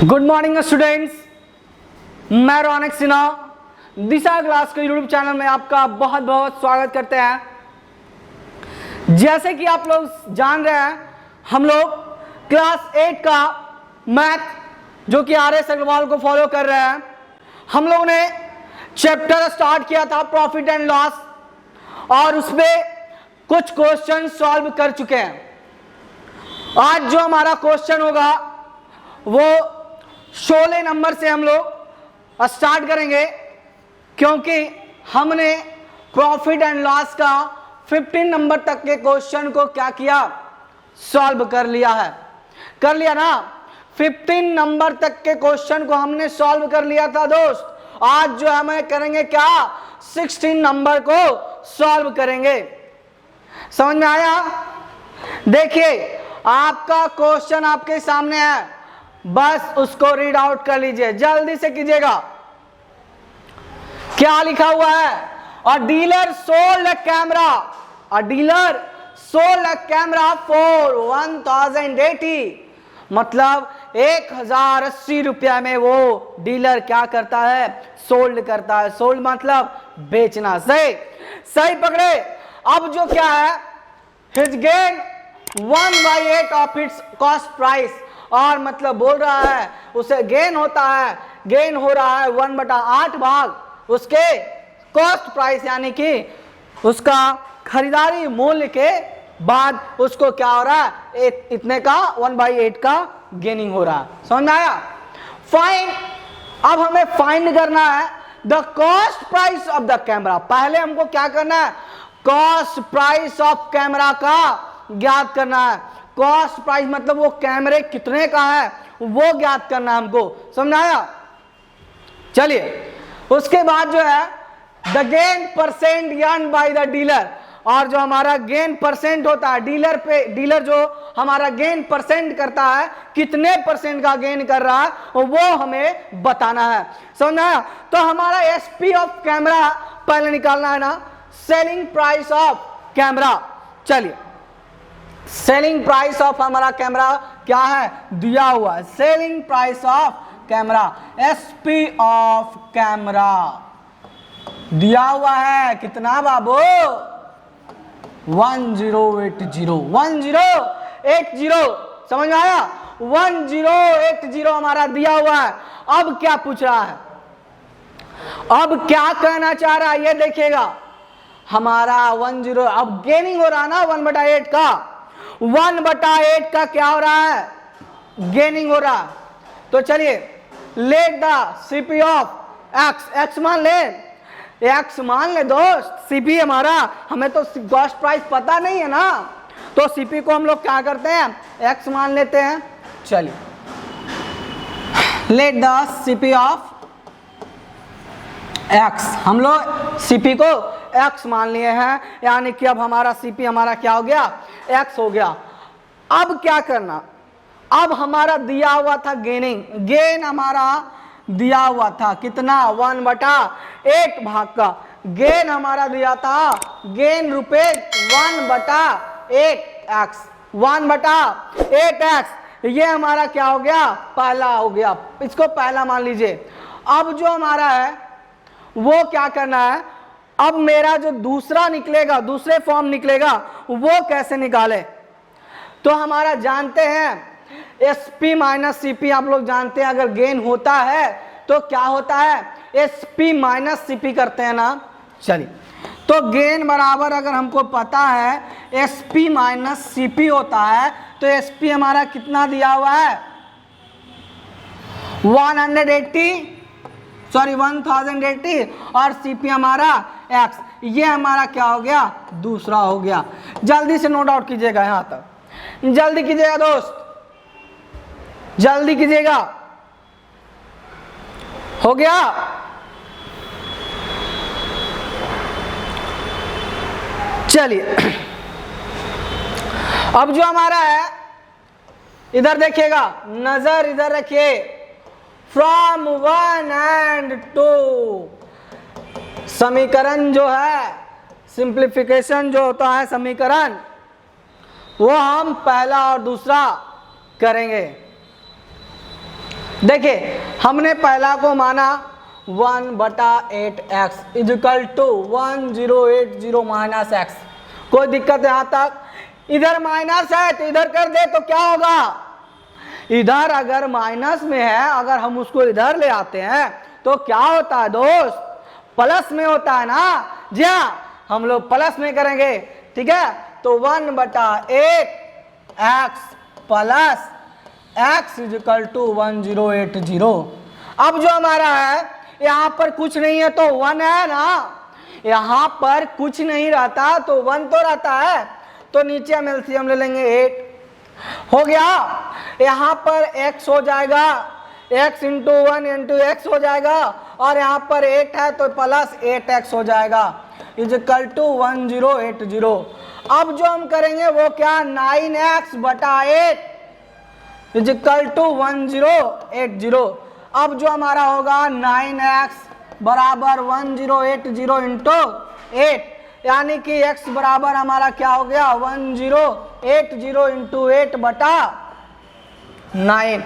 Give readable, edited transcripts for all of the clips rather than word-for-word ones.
Good morning students, मैं रौनक सिन्हा दिशा class के YouTube channel में आपका बहुत बहुत स्वागत करते हैं। जैसे कि आप लोग जान रहे हैं, हम लोग क्लास 8 का मैथ जो कि RS अग्रवाल को फॉलो कर रहे हैं। हम लोग ने चैप्टर स्टार्ट किया था प्रॉफिट एंड लॉस और उसमें कुछ क्वेश्चन सॉल्व कर चुके हैं। आज जो हमारा क्वेश्चन होगा वो 16 नंबर से हम लोग स्टार्ट करेंगे, क्योंकि हमने प्रॉफिट एंड लॉस का 15 नंबर तक के क्वेश्चन को क्या किया, सॉल्व कर लिया है। कर लिया ना, 15 नंबर तक के क्वेश्चन को हमने सॉल्व कर लिया था दोस्त। आज जो हमें करेंगे क्या, 16 नंबर को सॉल्व करेंगे। समझ में आया? देखिए, आपका क्वेश्चन आपके सामने है, बस उसको रीड आउट कर लीजिए, जल्दी से कीजिएगा। क्या लिखा हुआ है? A dealer sold a camera, a dealer sold a camera for 1080, मतलब 1080 रुपया में वो डीलर क्या करता है, सोल्ड करता है। सोल्ड मतलब बेचना। सही पकड़े। अब जो क्या है, his gain 1/8 of its cost price, और मतलब बोल रहा है उसे गेन होता है, गेन हो रहा है 1/8 भाग उसके कॉस्ट प्राइस, यानी कि उसका खरीदारी मूल्य के बाद उसको क्या हो रहा है, इतने का 1/8 का गेनिंग हो रहा है। समझ में आया? फाइंड, अब हमें फाइंड करना है the cost price of the camera. पहले हमको क्या करना है, कॉस्ट प्राइस ऑफ कैमरा का ज्ञात करना है। कॉस्ट प्राइस मतलब वो कैमरे कितने का है वो ज्ञात करना है हमको। समझ आया? चलिए, उसके बाद जो है the gain percent earn by the dealer, और जो हमारा गेन परसेंट होता है डीलर पे, डीलर जो हमारा गेन परसेंट करता है, कितने परसेंट का गेन कर रहा है वो हमें बताना है। समझ आया? तो हमारा एसपी ऑफ कैमरा पहले निकालना है ना, सेलिंग प्राइस ऑफ कैमरा। चलिए, सेलिंग प्राइस ऑफ हमारा कैमरा क्या है, दिया हुआ है। Selling price of camera, SP of camera दिया हुआ है कितना बाबू, 1080। समझ में आया? 1080 हमारा दिया हुआ है। अब क्या पूछ रहा है, अब क्या कहना चाह रहा है ये देखिएगा। हमारा 10, अब गेनिंग हो रहा है ना 1/8 का, 1/8 का क्या हो रहा है, गेनिंग हो रहा है। तो चलिए, late the CP of x, x मान ले, एक्स मान ले दोस्त। सीपी हमारा, हमें तो कॉस्ट प्राइस पता नहीं है ना, तो सीपी को हम लोग क्या करते हैं, एक्स मान लेते हैं। चलिए, late the CP of x, हम लोग सीपी को एक्स मान लिए हैं, यानी कि अब हमारा सीपी हमारा क्या हो गया, एक्स हो गया। अब क्या करना, अब हमारा दिया हुआ था गेनिंग, गेन हमारा दिया हुआ था कितना, 1/8 भाग का गेन हमारा दिया था, गेन रुपए 1/8 एक्स, 1/8 एक्स, ये हमारा क्या हो गया, पहला हो गया। इसको पहला मान लीजिए। अब जो हमारा है वो क्या करना है, अब मेरा जो दूसरा निकलेगा, दूसरे फॉर्म निकलेगा, वो कैसे निकाले। तो हमारा जानते हैं एसपी माइनस सीपी, आप लोग जानते हैं अगर गेन होता है तो क्या होता है, एसपी माइनस सीपी करते हैं ना। चलिए, तो गेन बराबर अगर हमको पता है एसपी माइनस सीपी होता है, तो एसपी हमारा कितना दिया हुआ है, 1080 और सीपी हमारा एक्स, ये हमारा क्या हो गया, दूसरा हो गया। जल्दी से नोट आउट कीजिएगा, यहां तक जल्दी कीजिएगा दोस्त, जल्दी कीजिएगा। हो गया? चलिए, अब जो हमारा है, इधर देखिएगा, नजर इधर रखिए। फ्रॉम 1 and 2, समीकरण जो है, सिंप्लीफिकेशन जो होता है समीकरण, वो हम पहला और दूसरा करेंगे। देखिए हमने पहला को माना 1/8x is equal to 1080 minus x. कोई दिक्कत यहाँ तक? इधर माइनस है तो इधर कर दे तो क्या होगा? इधर अगर माइनस में है, अगर हम उसको इधर ले आते हैं तो क्या होता है दोस्त? प्लस में होता है ना। जी हाँ, हम लोग प्लस में करेंगे, ठीक है। तो 1/8x plus x is equal to 1080। अब जो हमारा है यहाँ पर कुछ नहीं है तो 1 है ना, यहाँ पर कुछ नहीं रहता तो 1 तो रहता है, तो नीचे हम एलसीएम ले लेंगे 8 हो गया। यहाँ पर x हो जाएगा, x इंटू 1 इंटू एक्स हो जाएगा, और यहाँ पर 8 है तो प्लस 8x हो जाएगा इजिकल टू 1080। अब जो हम करेंगे वो क्या? 9x/8 is equal to 1080। अब जो हमारा होगा 9x बराबर 1080 इंटू 8, यानी कि x बराबर हमारा क्या हो गया? 1080 इंटू 8/9।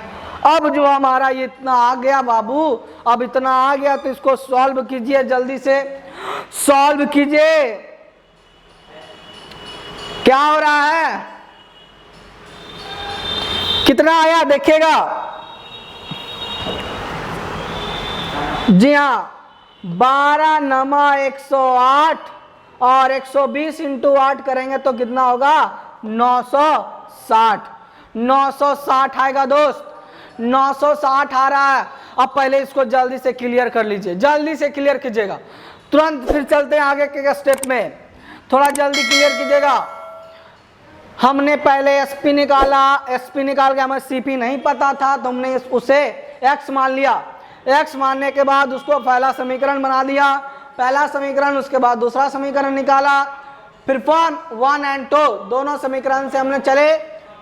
अब जो हमारा ये इतना आ गया बाबू, अब इतना आ गया तो इसको सॉल्व कीजिए, जल्दी से सॉल्व कीजिए। क्या हो रहा है? कितना आया देखिएगा। जी हाँ, 12 नमा 108 और 120 इंटू 8 करेंगे तो कितना होगा? 960। 960 आएगा दोस्त, 960 आ रहा है। अब पहले इसको जल्दी से क्लियर कर लीजिए, जल्दी से क्लियर कीजिएगा, तुरंत फिर चलते हैं आगे के स्टेप में। थोड़ा जल्दी क्लियर कीजिएगा। हमने पहले एसपी निकाला, एसपी निकाल के हमें सीपी नहीं पता था तो हमने उसे एक्स मान लिया। एक्स मानने के बाद उसको पहला समीकरण बना दिया, पहला समीकरण, उसके बाद दूसरा समीकरण निकाला, फिर फॉर्म 1 और 2 दोनों समीकरण से हमने चले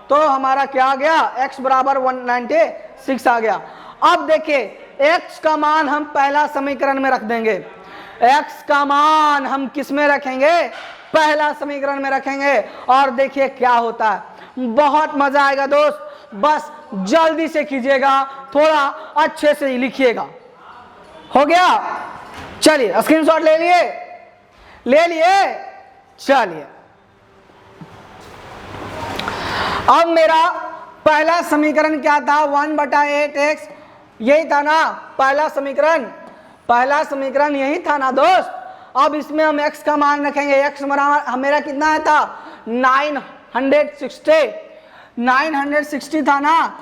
तो हमारा क्या आ गया? x बराबर 196 आ गया। अब देखिए x का मान हम पहला समीकरण में रख देंगे, x का मान हम किस में रखेंगे? पहला समीकरण में रखेंगे, और देखिए क्या होता है। बहुत मजा आएगा दोस्त, बस जल्दी से कीजिएगा, थोड़ा अच्छे से लिखिएगा। हो गया? चलिए स्क्रीनशॉट ले लिए, ले लिए। चलिए अब मेरा पहला समीकरण क्या था? 1/8x, यही था ना पहला समीकरण? पहला समीकरण यही था ना दोस्त। अब इसमें हम x का मान रखेंगे, x बराबर मेरा कितना है था? 960 था ना,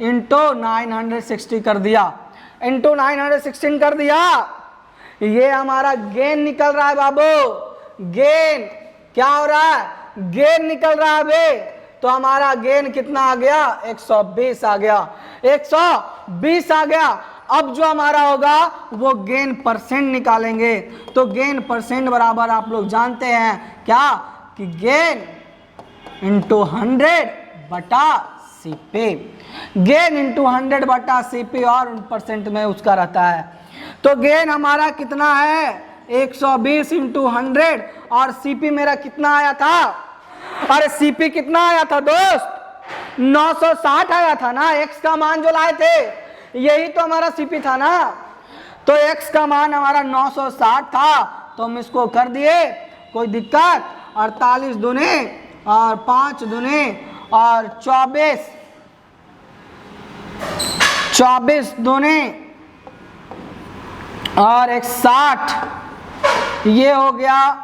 इंटू 960 कर दिया, इंटू 916 कर दिया। ये हमारा गेन निकल रहा है बाबू, गेन क्या हो रहा है? गेन निकल रहा है बे। तो हमारा गेन कितना आ गया? 120 आ गया, 120 आ गया। अब जो हमारा होगा वो गेन परसेंट निकालेंगे, तो गेन परसेंट बराबर आप लोग जानते हैं क्या? कि gain into 100/CP, gain into 100/CP और परसेंट में उसका रहता है। तो गेन हमारा कितना है? 120 इंटू 100, और CP मेरा कितना आया था? अरे CP कितना आया था दोस्त? 960 आया था ना। x का मान जो लाए थे यही तो हमारा CP था ना। तो x का मान हमारा 960 था, तो हम इसको कर दिए, कोई दिक्कत? 48 दूने और 5 दूने और 24 दूने और 160, ये हो गया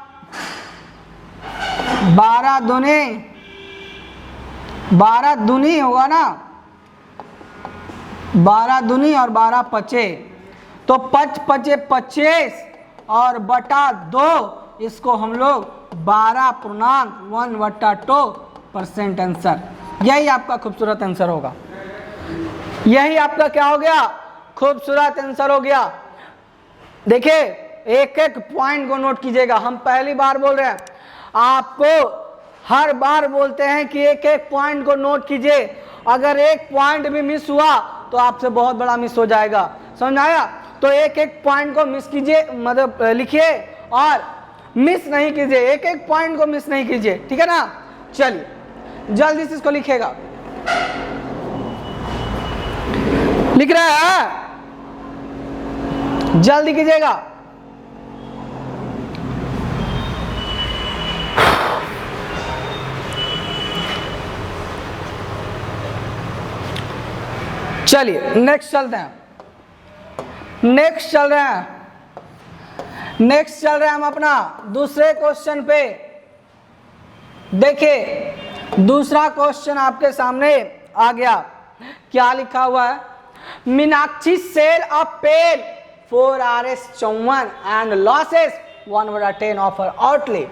12 दूनी होगा ना, 12 दूनी और 12 पचे, तो 5 पचे 25 और बटा 2, इसको हम लोग 12.1/2% आंसर, यही आपका खूबसूरत आंसर होगा। यही आपका क्या हो गया? खूबसूरत आंसर हो गया। देखिए एक एक पॉइंट को नोट कीजिएगा, हम पहली बार बोल रहे हैं, आपको हर बार बोलते हैं कि एक एक पॉइंट को नोट कीजिए। अगर एक पॉइंट भी मिस हुआ तो आपसे बहुत बड़ा मिस हो जाएगा, समझ आया? तो एक एक पॉइंट को मिस कीजिए, मतलब लिखिए और मिस नहीं कीजिए, एक एक पॉइंट को मिस नहीं कीजिए, ठीक है ना? चलिए जल्दी से इसको लिखिएगा। लिख रहा है, जल्दी कीजिएगा। चलिए नेक्स्ट चलते हैं, नेक्स्ट चल रहे हैं हम अपना दूसरे क्वेश्चन पे। देखिए दूसरा क्वेश्चन आपके सामने आ गया, क्या लिखा हुआ है, Meenakshi sell a pen 4 Rs54 and losses 1/10 of her outlay.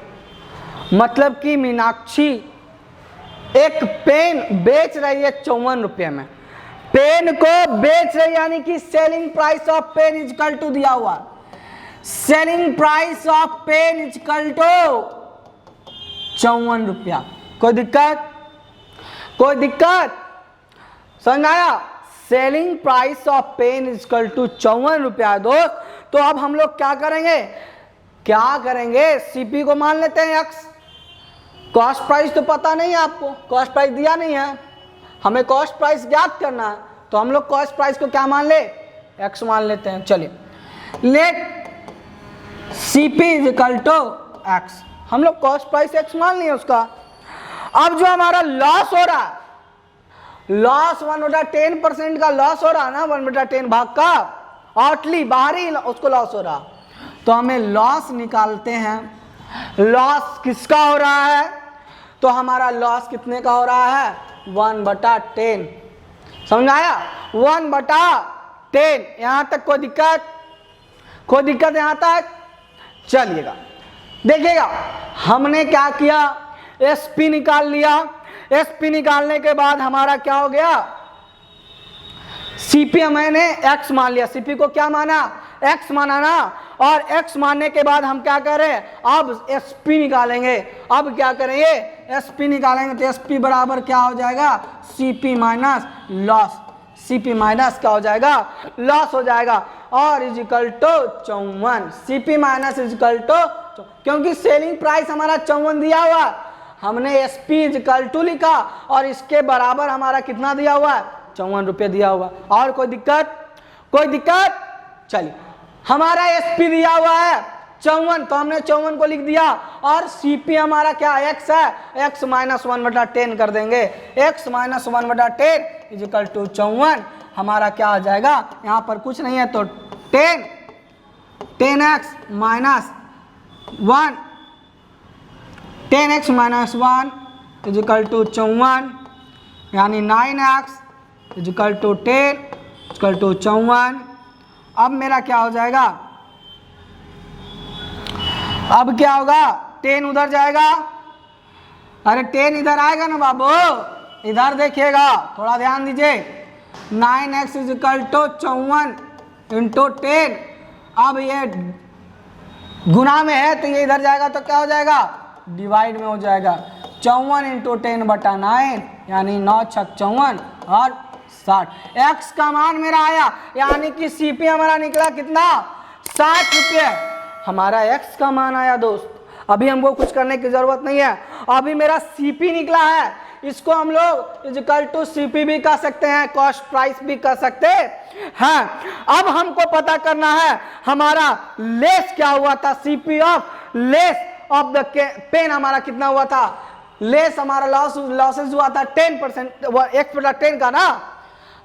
मतलब कि मीनाक्षी एक पेन बेच रही है 54 रुपये में, पेन को बेच रही, यानी कि selling price of pen is equal to दिया हुआ, selling price of pen is equal to 54 रुपया। कोई दिक्कत, कोई दिक्कत, समझ आया? Selling price of pen is equal to 54 रुपया दोस्त। तो अब हम लोग क्या करेंगे, क्या करेंगे, सीपी को मान लेते हैं एक्स। कॉस्ट प्राइस तो पता नहीं है आपको, कॉस्ट प्राइस दिया नहीं है, हमें कॉस्ट प्राइस ज्ञात करना है, तो हम लोग कॉस्ट प्राइस को क्या मान ले, एक्स मान लेते हैं। चलिए let CP is equal to x, हम लोग कॉस्ट प्राइस एक्स मान लिए उसका। अब जो हमारा लॉस हो रहा है, लॉस 1/10% का लॉस हो रहा है ना, 1/10 भाग का आउटली बाहरी उसको लॉस हो रहा, तो हमें लॉस निकालते हैं। लॉस किसका हो रहा है, तो हमारा लॉस कितने का हो रहा है, 1/10। समझ आया, 1/10। यहां तक कोई दिक्कत, कोई दिक्कत यहां तक? चलिएगा देखिएगा, हमने क्या किया, एसपी निकाल लिया। एसपी निकालने के बाद हमारा क्या हो गया, सीपी मैंने एक्स मान लिया, सीपी को क्या माना, एक्स माना ना, और एक्स मानने के बाद हम क्या करें, अब एसपी निकालेंगे। अब क्या करेंगे, एसपी निकालेंगे, तो एसपी बराबर क्या हो जाएगा, CP minus loss, CP minus क्या हो जाएगा, लॉस हो जाएगा, और is equal to 54। CP minus is equal to, क्योंकि सेलिंग प्राइस हमारा 54 दिया हुआ, हमने एसपी इज इक्वल टू लिखा, और इसके बराबर हमारा कितना दिया हुआ है, 54 रुपये दिया हुआ। और कोई दिक्कत, कोई दिक्कत? चलिए हमारा एसपी दिया हुआ है 54, तो हमने 54 को लिख दिया, और सीपी हमारा क्या एक्स है, एक्स माइनस 1/10 कर देंगे, x minus 1/10 is equal to 54। हमारा क्या आ जाएगा, यहाँ पर कुछ नहीं है तो 10x minus 1, 10x minus 1 is equal to 54, यानी 9x is equal to 10 equal to 54। अब मेरा क्या हो जाएगा, अब क्या होगा, 10 उधर जाएगा, अरे 10 इधर आएगा ना बाबू, इधर देखिएगा, थोड़ा ध्यान दीजिए, 9x is equal to 54 into 10। अब ये गुना में है तो ये इधर जाएगा तो क्या हो जाएगा, डिवाइड में हो जाएगा, 54 इंटू 10/9, यानी 9 छक 54 और 60। एक्स का मान मेरा आया, यानी कि सीपी हमारा निकला कितना, 60 रुपये हमारा एक्स का मान आया दोस्त। अभी हमको कुछ करने की जरूरत नहीं है, अभी मेरा सीपी निकला है, इसको हम लोग इज इक्वल टू सीपी भी कह सकते हैं, कॉस्ट प्राइस भी कह सकते हैं। अब हमको पता करना है हमारा लेस क्या हुआ था, CP of less of the pen हमारा कितना हुआ था, लेस हमारा लॉसेस हुआ था 10%, x/10 का ना,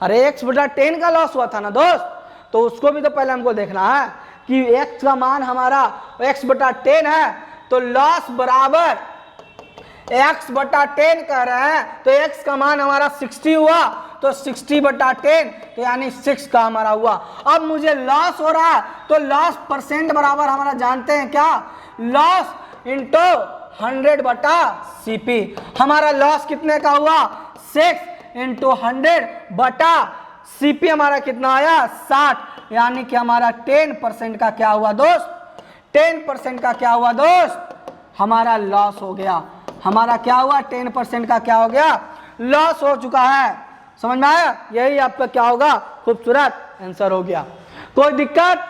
अरे x/10 का लॉस हुआ था ना दोस्त, तो उसको भी तो पहले हमको देखना है कि x का मान हमारा x/10 है, तो लॉस बराबर x/10 कह रहे हैं, तो x का मान हमारा 60 हुआ, तो 60/10 तो यानी 6 का हमारा हुआ। अब मुझे लॉस हो रहा है, तो लॉस परसेंट बराबर हमारा जानते हैं क्या, लॉस इंटू 100/CP। हमारा लॉस कितने का हुआ, 6 इंटू 100/CP हमारा कितना आया, 60, यानी कि हमारा 10% का क्या हुआ दोस्त, 10% का क्या हुआ दोस्त, हमारा लॉस हो गया। हमारा क्या हुआ, 10% का क्या हो गया, लॉस हो चुका है। समझ में आया, यही आपका क्या होगा, खूबसूरत आंसर हो गया। कोई दिक्कत,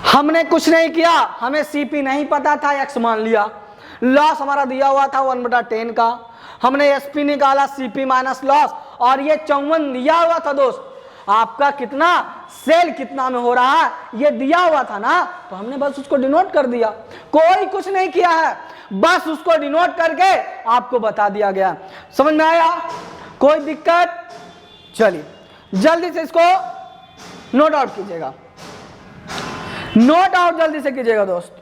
हमने कुछ नहीं किया, हमें सीपी नहीं पता था, एक्स मान लिया, लॉस हमारा दिया हुआ था 1/10 का, हमने एसपी निकाला, सीपी माइनस लॉस, और ये 54 दिया हुआ था दोस्त, आपका कितना सेल कितना में हो रहा है ये दिया हुआ था ना, तो हमने बस उसको डिनोट कर दिया, कोई कुछ नहीं किया है, बस उसको डिनोट करके आपको बता दिया गया। समझ में आया? कोई दिक्कत? चलिए जल्दी से इसको नोट आउट कीजिएगा, नोट आउट जल्दी से कीजिएगा दोस्त।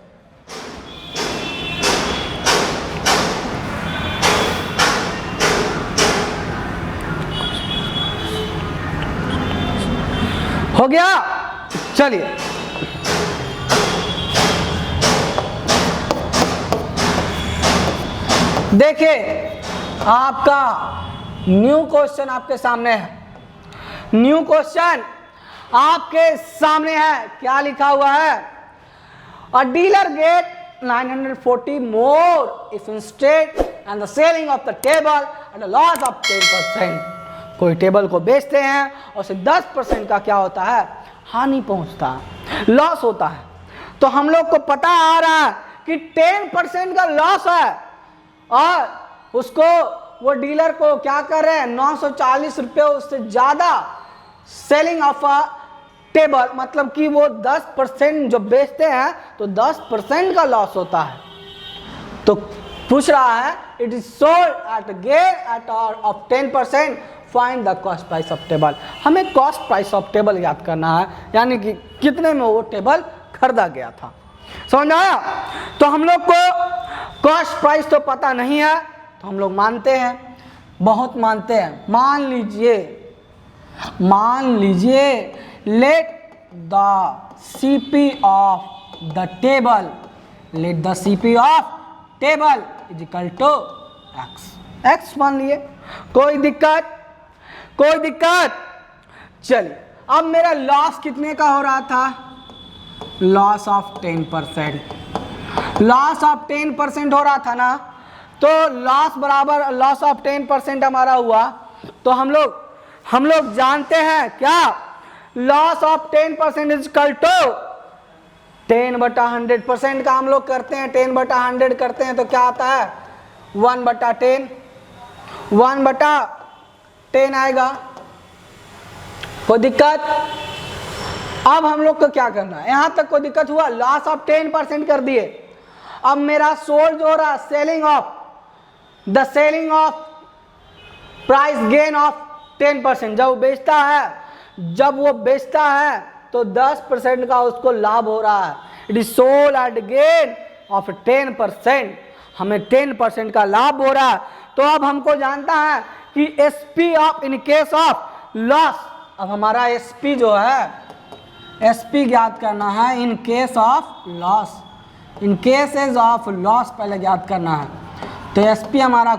हो गया? चलिए देखिए आपका न्यू क्वेश्चन आपके सामने है, न्यू क्वेश्चन आपके सामने है। क्या लिखा हुआ है? A dealer get 940 more if instead and the selling of the table at a loss of 10%। कोई टेबल को बेचते हैं और उसे 10% का क्या होता है? हानि पहुंचता है, लॉस होता है। तो हम लोग को पता आ रहा है कि 10% का लॉस है और उसको वो डीलर को क्या कर रहे हैं? 940 रुपये उससे ज्यादा सेलिंग ऑफ अ टेबल, मतलब कि वो 10% जो बेचते हैं तो 10% का लॉस होता है। तो पूछ रहा है it is sold at gain at of 10%, find the cost price of table. हमें कॉस्ट प्राइस ऑफ टेबल याद करना है, यानी कि कितने में वो टेबल खरीदा गया था। समझ आया? तो हम लोग को कॉस्ट प्राइस तो पता नहीं है, तो हम लोग मानते हैं, बहुत मानते हैं। मान लीजिए let the CP of the table, let the CP of table is equal to x मान लिए। कोई दिक्कत? कोई दिक्कत? चलिए अब मेरा लॉस कितने का हो रहा था? लॉस ऑफ 10%, लॉस ऑफ 10% हो रहा था ना, तो लॉस बराबर लॉस ऑफ 10% हमारा हुआ। तो हम लोग जानते हैं क्या? Loss of 10% is equal to 10/100% का हम लोग करते हैं, 10/100 करते हैं तो क्या आता है? 1/10, 1/10 आएगा। कोई दिक्कत? अब हम लोग को क्या करना है? यहां तक कोई दिक्कत हुआ? लॉस ऑफ 10% कर दिए। अब मेरा सोल्ड हो रहा selling of the selling of price gain of 10%। जब वो बेचता है तो 10% का उसको लाभ हो रहा है। It is sold at gain of 10%, हमें 10% का लाभ हो रहा है। तो अब हमको जानता है कि SP of in case of loss, अब हमारा एसपी जो है, एसपी ज्ञात करना है in case of loss, in cases of loss पहले ज्ञात करना है। तो एसपी हमारा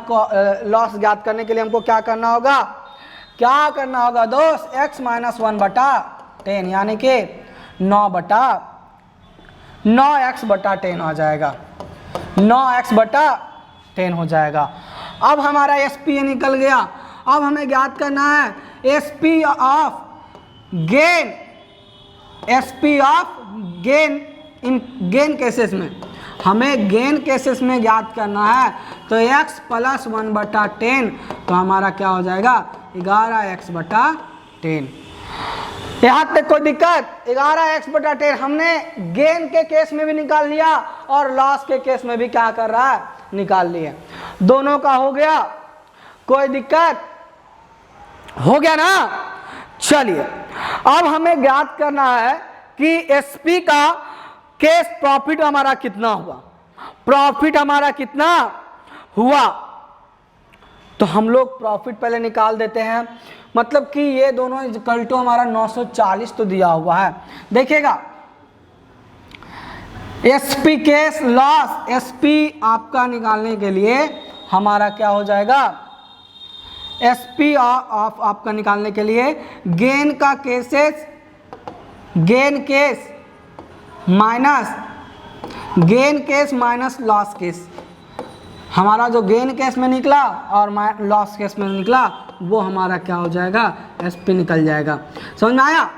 लॉस ज्ञात करने के लिए हमको क्या करना होगा? क्या करना होगा दोस्त? x - 1/10 यानी कि 9x/10 हो जाएगा, 9x/10 हो जाएगा। अब हमारा एसपी निकल गया। अब हमें ज्ञात करना है SP of gain, SP of gain in gain cases में, हमें गेन केसेस में ज्ञात करना है। तो x + 1/10 तो हमारा क्या हो जाएगा? 11x/10। यहाँ तक कोई दिक्कत? 11x/10 हमने गेन के केस में भी निकाल लिया और लॉस के केस में भी क्या कर रहा है? निकाल लिया। दोनों का हो गया। कोई दिक्कत? हो गया ना? चलिए अब हमें ज्ञात करना है कि एसपी का केस प्रॉफिट हमारा कितना हुआ, प्रॉफिट हमारा कितना हुआ। तो हम लोग प्रॉफिट पहले निकाल देते हैं, मतलब कि ये दोनों इक्वल टू हमारा 940 तो दिया हुआ है। देखिएगा एसपी केस लॉस, एसपी आपका निकालने के लिए हमारा क्या हो जाएगा? एसपी ऑफ आपका निकालने के लिए गेन का cases, gain case minus loss case. हमारा जो गेन केस में निकला और लॉस केस में निकला वो हमारा क्या हो जाएगा? एसपी निकल जाएगा। समझ में आया?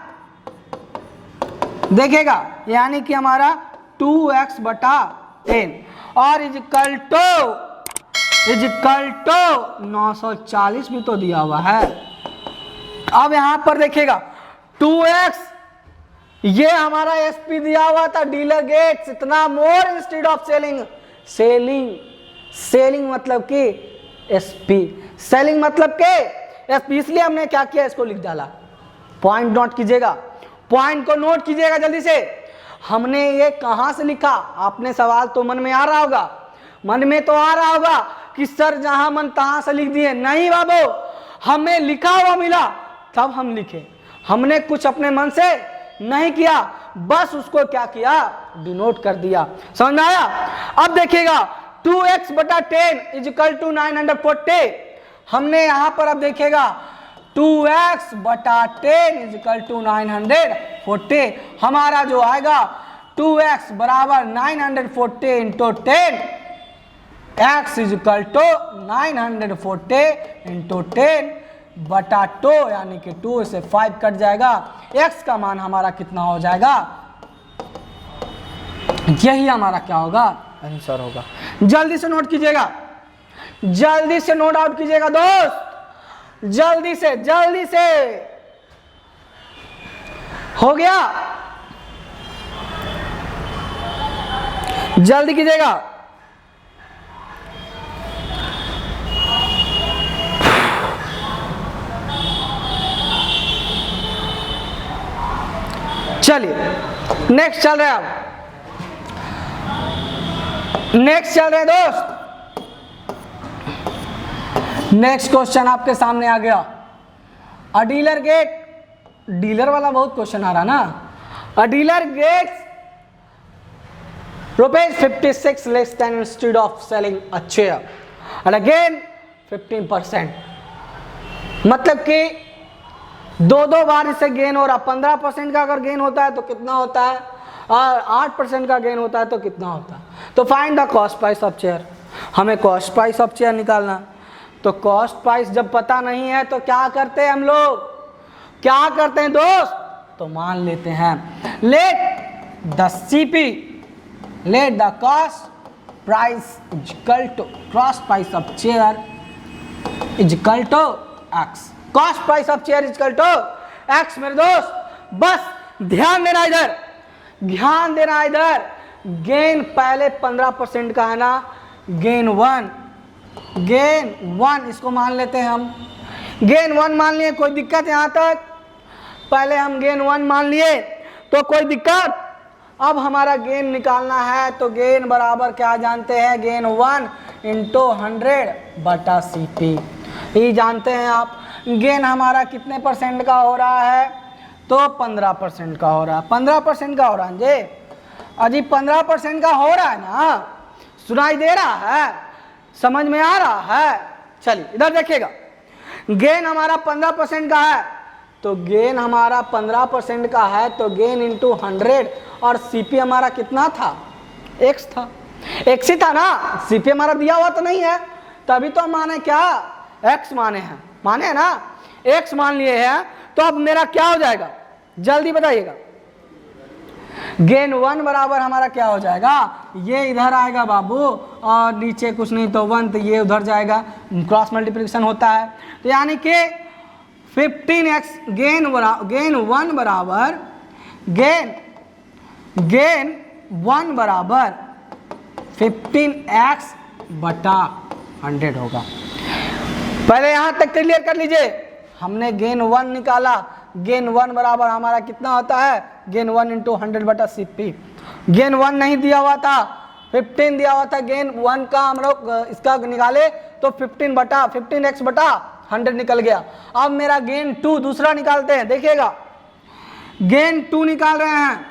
देखिएगा यानी कि हमारा 2x/10 और इज इक्वल टू 940 भी तो दिया हुआ है। अब यहां पर देखिएगा 2x, ये हमारा एसपी दिया हुआ था, डीलर गेट्स इतना मोर इंस्टेड ऑफ सेलिंग। सेलिंग मतलब कि एसपी, सेलिंग मतलब के एसपी, इसलिए हमने क्या किया, इसको लिख डाला। पॉइंट नोट कीजिएगा, पॉइंट को नोट कीजिएगा जल्दी से। हमने ये कहां से लिखा, आपने सवाल तो मन में आ रहा होगा, मन में तो आ रहा होगा कि सर जहां मन तहां से लिख दिए। नहीं बाबू, हमें लिखा हुआ मिला तब हम लिखे, हमने कुछ अपने मन से नहीं किया, बस उसको क्या किया, डिनोट कर दिया। समझ में आया? अब देखिएगा 2x बटा 10 इजिकल टू 940। हमने यहां पर अब देखिएगा 2x बटा 10 इजिकल टू 940। हमारा जो आएगा 2x बराबर 940 into 10, x is equal to 940 into 10 बटा 2, यानी कि 2 से 5 कट जाएगा, x का मान हमारा कितना हो जाएगा, यही हमारा क्या होगा, आंसर होगा। जल्दी से नोट कीजिएगा, जल्दी से नोट आउट कीजिएगा दोस्त, जल्दी से हो गया, जल्दी कीजिएगा। चलिए नेक्स्ट चल रहे हैं, अब नेक्स्ट चल रहे हैं दोस्त। नेक्स्ट क्वेश्चन आपके सामने आ गया। अ डीलर गेट, डीलर वाला बहुत क्वेश्चन आ रहा ना। A dealer gets ₹56 less than instead of selling a chair and again 15%, मतलब कि दो बार इससे गेन हो रहा। 15% का अगर गेन होता है तो कितना होता है, और 8% का गेन होता है तो कितना होता है। तो find the cost price of chair, हमें कॉस्ट प्राइस ऑफ चेयर निकालना। तो कॉस्ट प्राइस जब पता नहीं है तो क्या करते हैं हम लोग, क्या करते हैं दोस्त, तो मान लेते हैं let the CP, let the cost price equal to cost price of chair equal to x. Cost price of chair equal to x मेरे दोस्त। बस ध्यान देना इधर, ध्यान देना इधर। गेन पहले 15% का है ना, गेन 1 इसको मान लेते हैं हम, गेन 1 मान लिए, कोई दिक्कत यहां तक? पहले हम गेन 1 मान लिए तो कोई दिक्कत? अब हमारा गेन निकालना है तो गेन बराबर क्या जानते हैं, गेन 1 इंटू 100 बटा CP, ये जानते हैं आप। गेन हमारा कितने परसेंट का हो रहा है, तो 15% का हो रहा है। 15% का हो रहा है जी, अजी 15% का हो रहा है ना, सुनाई दे रहा है, समझ में आ रहा है? चलिए इधर देखिएगा, गेन हमारा 15% का है, तो गेन हमारा 15% का है तो गेन इंटू 100, और CP हमारा कितना था, x था, x ही था ना, CP हमारा दिया हुआ तो नहीं है, तभी तो माने क्या, x माने हैं, माने है ना, x मान लिए हैं। तो अब मेरा क्या हो जाएगा, जल्दी बताइएगा। गेन 1 बराबर हमारा क्या हो जाएगा, ये इधर आएगा बाबू, और नीचे कुछ नहीं तो 1, तो ये उधर जाएगा, क्रॉस मल्टीप्लिकेशन होता है। तो यानी कि 15x गेन 1 बराबर गेन 1 बराबर 15x बटा 100 होगा। पहले यहां तक क्लियर कर लीजिए, हमने गेन 1 निकाला, गेन 1 बराबर हमारा कितना होता है, गेन 1 इंटू 100 बटा CP। गेन 1 नहीं दिया हुआ था, 15 दिया हुआ था, गेन 1 का हम लोग इसका निकाले तो 15x बटा 100 निकल गया। अब मेरा गेन 2 दूसरा निकालते हैं, देखिएगा गेन 2 निकाल रहे हैं,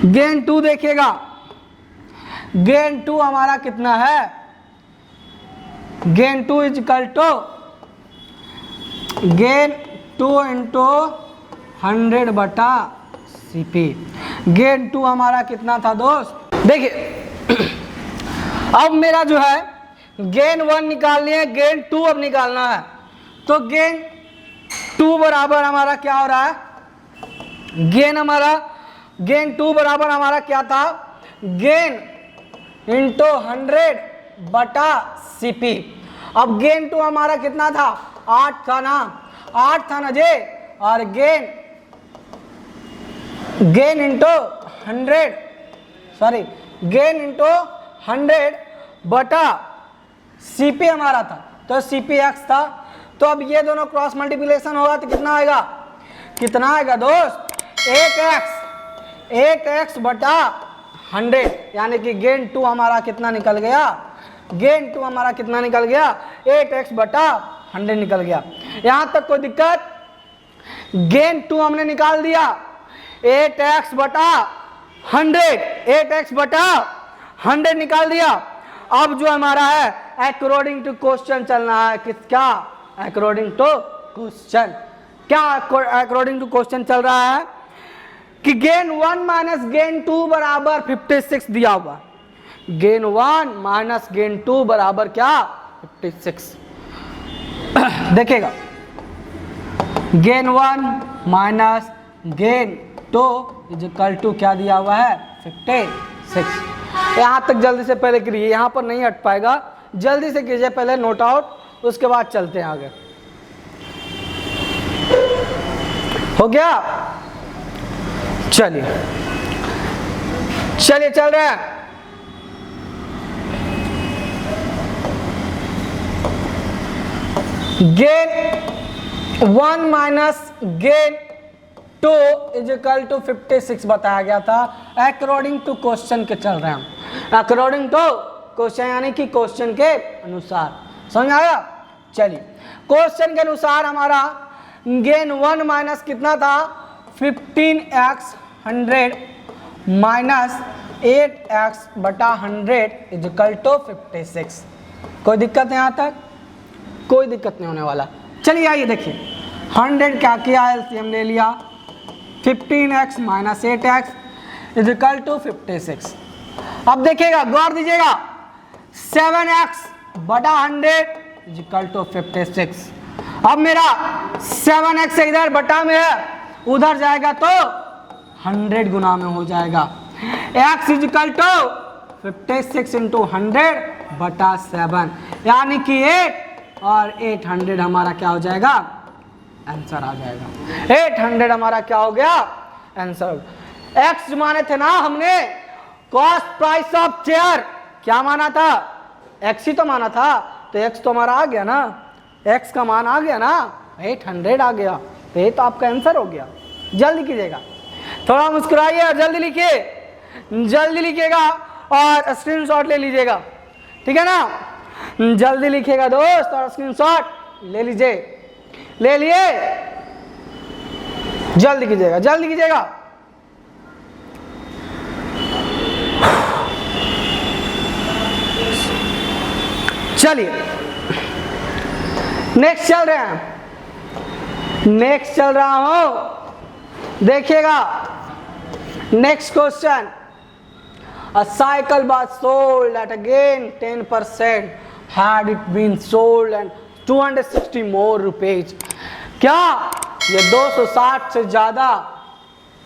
गेन 2 देखिएगा, गेन 2 हमारा कितना है, gain 2 is equal to gain 2 into 100 बटा CP। गेन 2 हमारा कितना था दोस्त, देखिए अब मेरा जो है गेन 1 निकाल लिए, गेन 2 अब निकालना है। तो गेन 2 बराबर हमारा क्या हो रहा है, गेन 2 बराबर हमारा क्या था, गेन इंटू 100 बटा CP। अब गेन 2 हमारा कितना था, 8 था ना, 8 था ना जे, और gain into 100, sorry gain into 100 बटा सीपी हमारा था, तो सीपी एक्स था। तो अब ये दोनों क्रॉस मल्टीप्लिकेशन होगा तो कितना आएगा, कितना आएगा दोस्त, 8x बटा 100, यानी कि गेन 2 हमारा कितना निकल गया, गेन 2 हमारा कितना निकल गया, 8x बटा 100 निकल गया। यहां तक कोई दिक्कत, गेन 2 हमने निकाल दिया, 8x बटा 100, 8x बटा 100 निकाल दिया। अब जो हमारा है अकॉर्डिंग टू क्वेश्चन चलना है, किसका, अकॉर्डिंग टू क्वेश्चन। क्या अकॉर्डिंग टू क्वेश्चन चल रहा है कि गेन 1 माइनस गेन 2 बराबर 56 दिया हुआ, गेन 1 माइनस गेन 2 बराबर क्या, 56। देखेगा gain 1 minus gain 2 is equal to क्या दिया हुआ है, 56। यहां तक जल्दी से पहले करिए, यहां पर नहीं हट पाएगा, जल्दी से कीजिए पहले नोट आउट, उसके बाद चलते हैं आगे। हो गया, चलिए चलिए चल रहे हैं। Gain 1 minus gain 2 is equal to 56 बताया गया था, अकॉर्डिंग टू क्वेश्चन के चल रहे हैं हम, अकॉर्डिंग टू क्वेश्चन यानी कि क्वेश्चन के अनुसार, समझ आया। चलिए क्वेश्चन के अनुसार हमारा गेन 1 माइनस कितना था, 15x 100 माइनस 8x बटा 100 इज इक्वल टू 56। कोई दिक्कत है यहाँ तक, कोई दिक्कत नहीं होने वाला। चलिए आइए देखिए, 100 क्या किया, एलसीएम ले लिया, 15x minus 8x is equal to 56। अब देखिएगा, गौर दीजिएगा, 7x बटा 100 इज इक्वल टू 56। अब मेरा 7x इधर बटा में है, उधर जाएगा तो 100 गुना में हो जाएगा, x is equal to 56 into 100 बटा 7, यानी कि 8 और 800 हमारा क्या हो जाएगा, आंसर आ जाएगा। 800 हमारा क्या हो गया, आंसर। x माने थे ना हमने, कॉस्ट प्राइस ऑफ चेयर, क्या माना था, x ही तो माना था, तो x तो हमारा आ गया ना, x का मान आ गया ना, 800 आ गया, तो ये तो आपका आंसर हो गया। जल्दी कीजिएगा, थोड़ा मुस्कुराइए और जल्दी लिखिए, जल्दी लिखिएगा और स्क्रीनशॉट ले लीजिएगा, ठीक है ना, जल्दी लिखिएगा दोस्त और स्क्रीनशॉट ले लीजिए, ले लिए, जल्दी कीजिएगा, जल्दी कीजिएगा। चलिए नेक्स्ट चल रहे हैं, नेक्स्ट चल रहा हूं, देखिएगा next question. A cycle was sold at again 10% had it been sold and 260 more rupees। क्या ये 260 से ज्यादा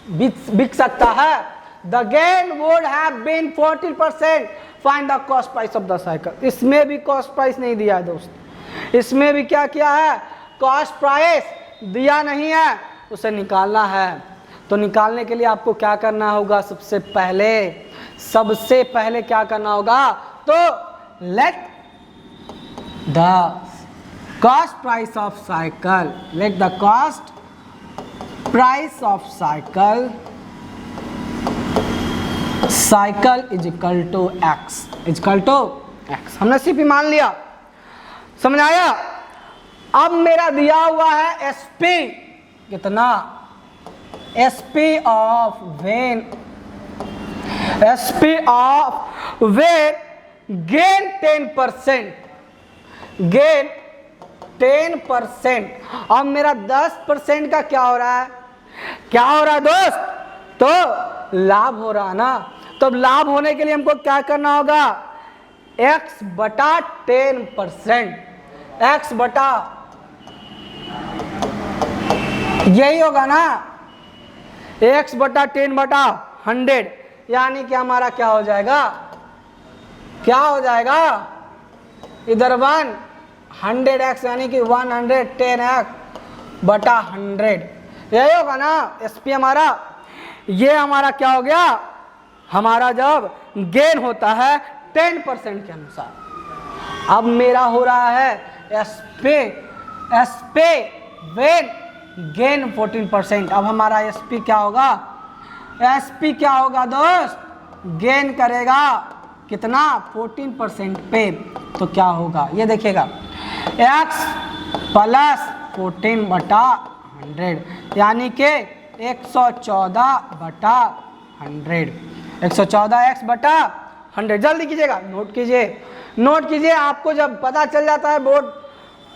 बिक सकता है, the gain would have been 40%, find the cost price of the cycle। इसमें भी कॉस्ट प्राइस नहीं दिया है दोस्त, इसमें भी क्या किया है, कॉस्ट प्राइस दिया नहीं है, उसे निकालना है। तो निकालने के लिए आपको क्या करना होगा, सबसे पहले क्या करना होगा, तो let the cost price of cycle, let the cost price of cycle is equal to x, is equal to x. हमने सीपी मान लिया, समझ आया। अब मेरा दिया हुआ है एसपी, कितना, SP of when, SP of when gain 10%, gain 10%। अब मेरा 10% का क्या हो रहा है, क्या हो रहा है दोस्त, तो लाभ हो रहा है ना। तो लाभ होने के लिए हमको क्या करना होगा, x बटा 10%, x बटा यही होगा ना, x बटा 10 बटा 100, यानी कि हमारा क्या हो जाएगा, क्या हो जाएगा, इधर 1 100x यानी कि 110x बटा 100, यही होगा ना SP हमारा। ये हमारा क्या हो गया, हमारा जब गेन होता है 10% के अनुसार। अब मेरा हो रहा है SP वेन गेन 14%। अब हमारा SP क्या होगा, SP क्या होगा दोस्त, गेन करेगा कितना 14% पे, तो क्या होगा ये देखिएगा, x प्लस 14 बटा 100 यानी कि 114 बटा 100, 114x बटा 100। जल्दी कीजिएगा, नोट कीजिए, नोट कीजिए। आपको जब पता चल जाता है बोर्ड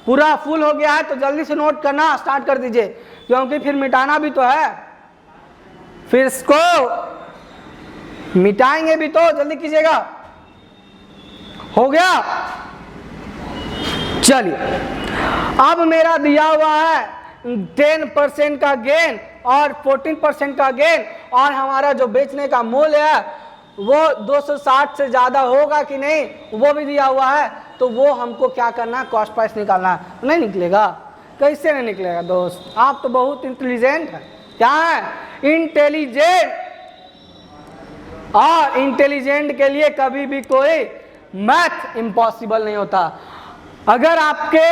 पूरा फुल हो गया है तो जल्दी से नोट करना स्टार्ट कर दीजिए, क्योंकि फिर मिटाना भी तो है, फिर इसको मिटाएंगे भी तो। जल्दी कीजिएगा, हो गया। चलिए, अब मेरा दिया हुआ है 10% का गेन और 14% का गेन, और हमारा जो बेचने का मूल्य है वो 260 से ज्यादा होगा कि नहीं वो भी दिया हुआ है। तो वो हमको क्या करना है, कॉस्ट प्राइस निकालना है। नहीं निकलेगा, कैसे नहीं निकलेगा दोस्त, आप तो बहुत इंटेलिजेंट है। क्या है, इंटेलिजेंट। और इंटेलिजेंट के लिए कभी भी कोई मैथ इम्पॉसिबल नहीं होता। अगर आपके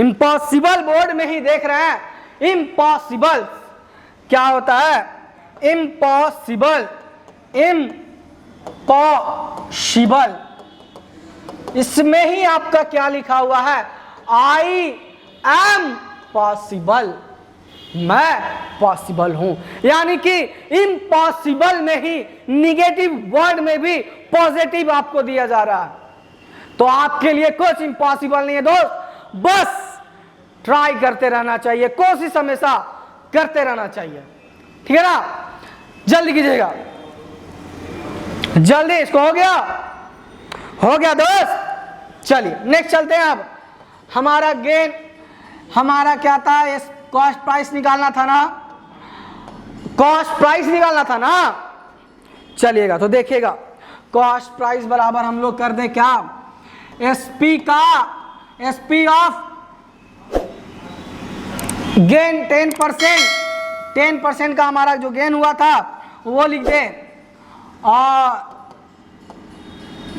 इम्पॉसिबल बोर्ड में ही देख रहे हैं, इम्पॉसिबल क्या होता है, इम्पॉसिबल, इम्पॉसिबल, इसमें ही आपका क्या लिखा हुआ है, आई एम पॉसिबल, मैं पॉसिबल हूं। यानी कि इम्पॉसिबल में ही निगेटिव वर्ड में भी पॉजिटिव आपको दिया जा रहा है। तो आपके लिए कुछ इम्पॉसिबल नहीं है दोस्त, बस ट्राई करते रहना चाहिए, कोशिश हमेशा करते रहना चाहिए, ठीक है ना। जल्दी कीजिएगा, जल्दी। इसको हो गया, हो गया दोस्त। चलिए नेक्स्ट चलते हैं। अब हमारा गेन, हमारा क्या था, इस कॉस्ट प्राइस निकालना था ना, कॉस्ट प्राइस निकालना था ना। चलिएगा तो देखिएगा, कॉस्ट प्राइस बराबर हम लोग कर दें क्या, SP का, SP ऑफ गेन 10%, 10% का हमारा जो गेन हुआ था वो लिख दे, और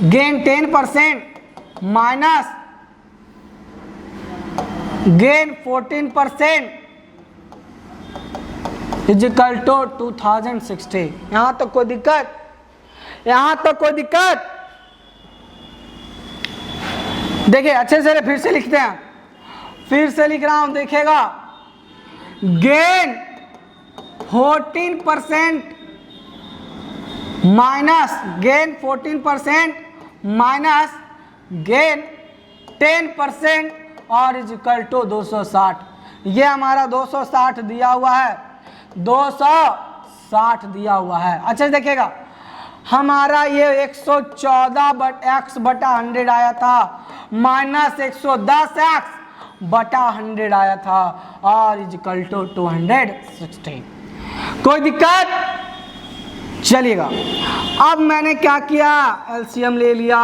gain 10% minus gain 14% is equal to 2060। यहां तक कोई दिक्कत, यहां तक कोई दिक्कत। देखिए अच्छे से फिर से लिखते हैं, फिर से लिख रहा हूं, देखिएगा, gain 14% minus gain 14% minus gain 10% और इजिकल टू 260। ये हमारा 260 दिया हुआ है, 260 दिया हुआ है। अच्छा देखिएगा, हमारा ये 114 x बटा 100 आया था, माइनस 110x बटा 100 आया था, और इजिकल टू 260। कोई दिक्कत। चलिएगा, अब मैंने क्या किया, एलसीएम ले लिया,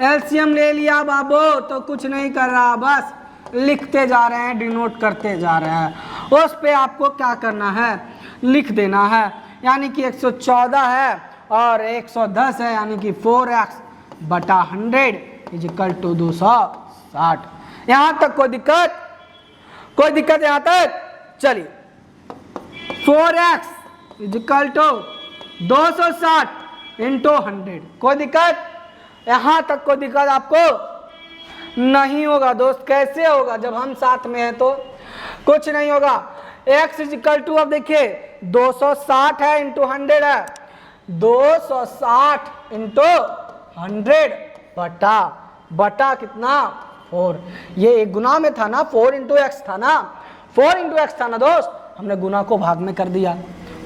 एलसीएम ले लिया बाबू, तो कुछ नहीं कर रहा, बस लिखते जा रहे हैं, डिनोट करते जा रहे हैं। उस पे आपको क्या करना है, लिख देना है। यानी कि 114 है और 110 है, यानी कि 4x बटा 100 इजिकल टू 260। यहां तक कोई दिक्कत, कोई दिक्कत यहां तक। चलिए, 4x इजिकल टू 260 इंटू 100, कोई दिक्कत यहां तक, कोई दिक्कत आपको नहीं होगा दोस्त। कैसे होगा, जब हम साथ में हैं तो कुछ नहीं होगा। x इजिकल टू, अब देखिए 260 है इंटू 100 है, 260 इंटू 100 बटा बटा कितना 4। ये एक गुना में था ना, 4 इंटू एक्स था ना, 4 इंटू एक्स था ना दोस्त, हमने गुना को भाग में कर दिया,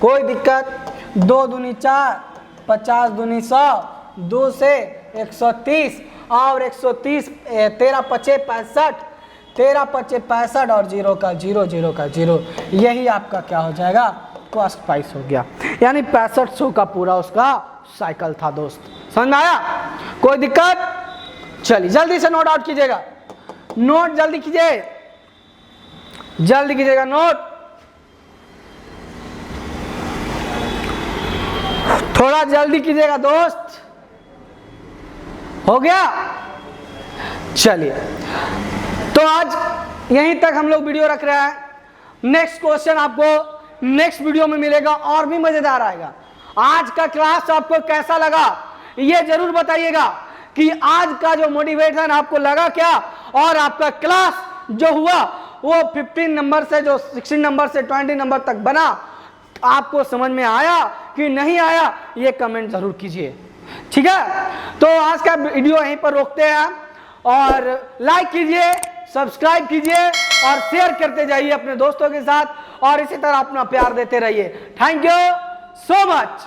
कोई दिक्कत। 2 दूनी 4, 50 दूनी 100, 2 से 130 और 130, 13 पचे 65, 13 पचे 65 और 0 का 0, 0 का 0, यही आपका क्या हो जाएगा, कॉस्ट प्राइस हो गया। यानी 6500 का पूरा उसका साइकिल था दोस्त। समझ में आया, कोई दिक्कत। चलिए जल्दी से नोट आउट कीजिएगा। नोट जल्दी कीजिए, जल्दी कीजिएगा नोट, थोड़ा जल्दी कीजिएगा दोस्त। हो गया? चलिए, तो आज यहीं तक हम लोग वीडियो रख रहे हैं। नेक्स्ट क्वेश्चन आपको नेक्स्ट वीडियो में मिलेगा और भी मजेदार आएगा। आज का क्लास आपको कैसा लगा ये जरूर बताइएगा कि आज का जो मोटिवेशन आपको लगा क्या, और आपका क्लास जो हुआ वो 15 नंबर से जो 16 नंबर से 20 नंबर तक बना, आपको समझ में आया कि नहीं आया, ये कमेंट जरूर कीजिए। ठीक है, तो आज का वीडियो यहीं पर रोकते हैं और लाइक कीजिए, सब्सक्राइब कीजिए और शेयर करते जाइए अपने दोस्तों के साथ, और इसी तरह अपना प्यार देते रहिए। Thank you so much.